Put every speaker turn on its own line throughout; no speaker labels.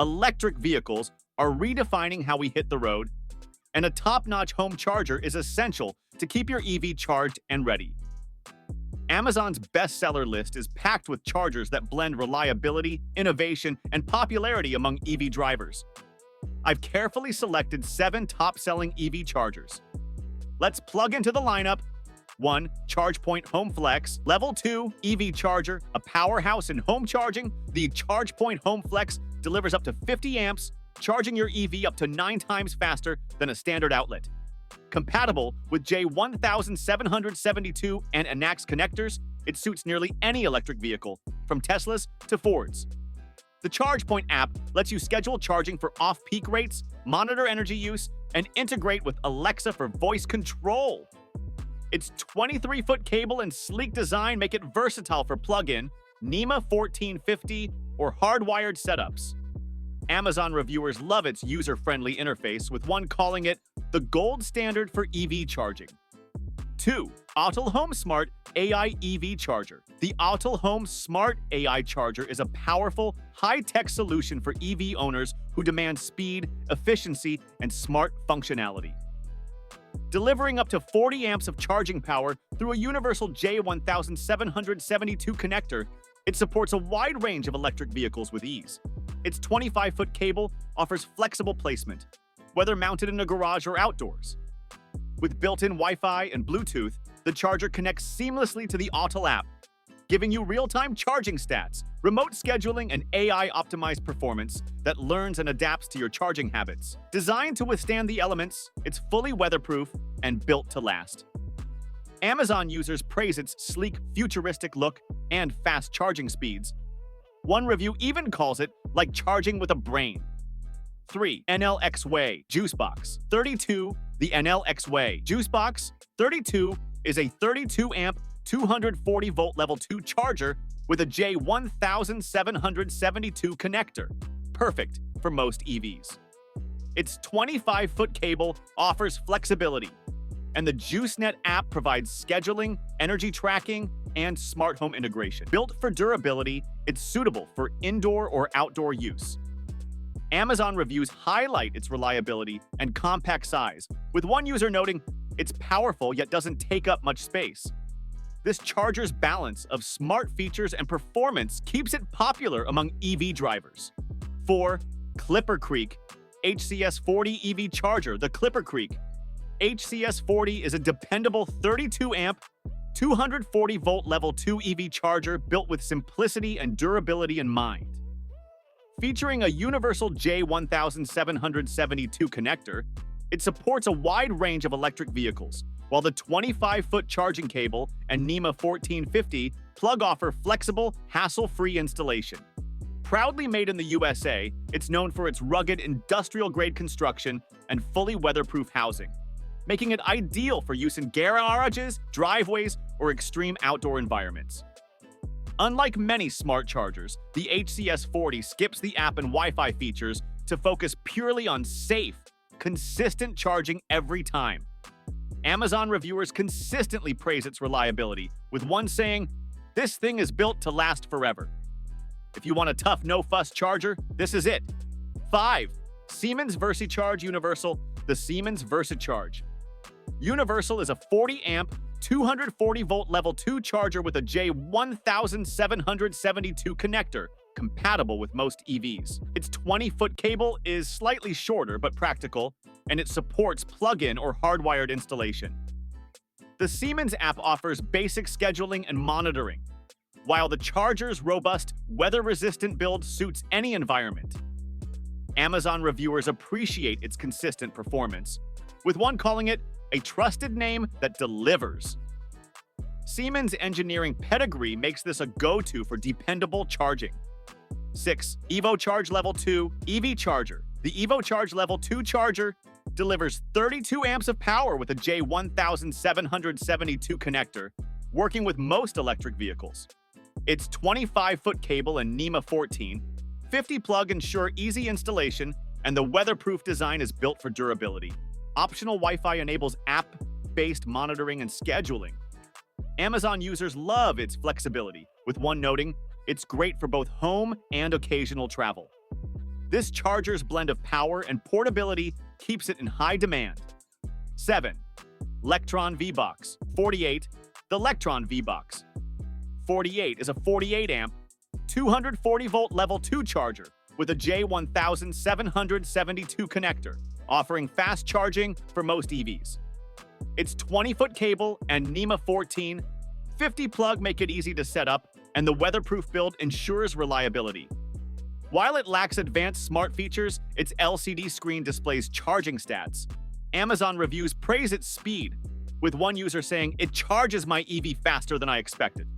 Electric vehicles are redefining how we hit the road, and a top-notch home charger is essential to keep your EV charged and ready. Amazon's bestseller list is packed with chargers that blend reliability, innovation, and popularity among EV drivers. I've carefully selected 7 top-selling EV chargers. Let's plug into the lineup. 1. ChargePoint Home Flex. Level 2 EV Charger, a powerhouse in home charging. The ChargePoint Home Flex delivers up to 50 amps, charging your EV up to 9 times faster than a standard outlet. Compatible with J1772 and ANAX connectors, it suits nearly any electric vehicle, from Teslas to Fords. The ChargePoint app lets you schedule charging for off-peak rates, monitor energy use, and integrate with Alexa for voice control. Its 23-foot cable and sleek design make it versatile for plug-in, NEMA 1450, or hardwired setups. Amazon reviewers love its user-friendly interface, with one calling it the gold standard for EV charging. 2. Otto Home Smart AI EV Charger. The Otto Home Smart AI Charger is a powerful, high-tech solution for EV owners who demand speed, efficiency, and smart functionality. Delivering up to 40 amps of charging power through a universal J1772 connector, it supports a wide range of electric vehicles with ease. Its 25-foot cable offers flexible placement, whether mounted in a garage or outdoors. With built-in Wi-Fi and Bluetooth, the charger connects seamlessly to the Otto app, giving you real-time charging stats, remote scheduling, and AI-optimized performance that learns and adapts to your charging habits. Designed to withstand the elements, it's fully weatherproof and built to last. Amazon users praise its sleek, futuristic look and fast charging speeds. One review even calls it like charging with a brain. 3. nlxway Juicebox 32. The nlxway Juicebox 32 is a 32-amp, 240-volt Level 2 charger with a J1772 connector, perfect for most EVs. Its 25-foot cable offers flexibility, and the JuiceNet app provides scheduling, energy tracking, and smart home integration. Built for durability, it's suitable for indoor or outdoor use. Amazon reviews highlight its reliability and compact size, with one user noting it's powerful yet doesn't take up much space. This charger's balance of smart features and performance keeps it popular among EV drivers. 4. Clipper Creek HCS40 EV Charger. The Clipper Creek HCS40 is a dependable 32-amp, 240-volt Level 2 EV charger built with simplicity and durability in mind. Featuring a universal J1772 connector, it supports a wide range of electric vehicles, while the 25-foot charging cable and NEMA 1450 plug offer flexible, hassle-free installation. Proudly made in the USA, it's known for its rugged industrial-grade construction and fully weatherproof housing, making it ideal for use in garages, driveways, or extreme outdoor environments. Unlike many smart chargers, the HCS40 skips the app and Wi-Fi features to focus purely on safe, consistent charging every time. Amazon reviewers consistently praise its reliability, with one saying, "This thing is built to last forever." If you want a tough, no-fuss charger, this is it. 5. Siemens VersiCharge Universal. The Siemens VersiCharge Universal is a 40-amp, 240-volt Level 2 charger with a J1772 connector, compatible with most EVs. Its 20-foot cable is slightly shorter but practical, and it supports plug-in or hardwired installation. The Siemens app offers basic scheduling and monitoring, while the charger's robust, weather-resistant build suits any environment. Amazon reviewers appreciate its consistent performance, with one calling it a trusted name that delivers. Siemens' engineering pedigree makes this a go-to for dependable charging. 6. Evo Charge Level 2 EV Charger. The Evo Charge Level 2 charger delivers 32 amps of power with a J1772 connector, working with most electric vehicles. Its 25-foot cable and NEMA 1450 plug ensure easy installation, and the weatherproof design is built for durability. Optional Wi-Fi enables app-based monitoring and scheduling. Amazon users love its flexibility, with one noting, "It's great for both home and occasional travel." This charger's blend of power and portability keeps it in high demand. 7. Electron Vox 48. The Electron Vox 48 is a 48-amp, 240-volt Level 2 charger with a J1772 connector, offering fast charging for most EVs. Its 20-foot cable and NEMA 14, 50 plug make it easy to set up, and the weatherproof build ensures reliability. While it lacks advanced smart features, its LCD screen displays charging stats. Amazon reviews praise its speed, with one user saying, "It charges my EV faster than I expected."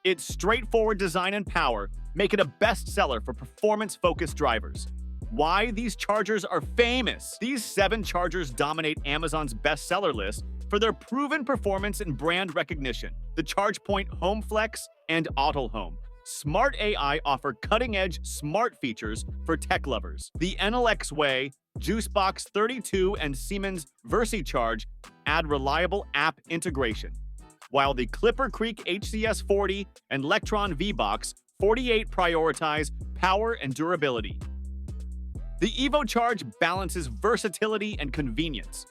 Its straightforward design and power make it a bestseller for performance-focused drivers. Why these chargers are famous? These 7 chargers dominate Amazon's bestseller list for their proven performance and brand recognition. The ChargePoint Home Flex and Otto Home Smart AI offer cutting-edge smart features for tech lovers. The nlxway, Juicebox 32, and Siemens VersiCharge add reliable app integration, while the Clipper Creek HCS 40 and Electron Vox 48 prioritize power and durability. The Evo Charge balances versatility and convenience.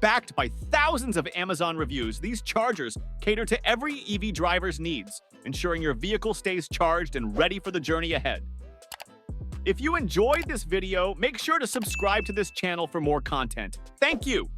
Backed by thousands of Amazon reviews, these chargers cater to every EV driver's needs, ensuring your vehicle stays charged and ready for the journey ahead. If you enjoyed this video, make sure to subscribe to this channel for more content. Thank you!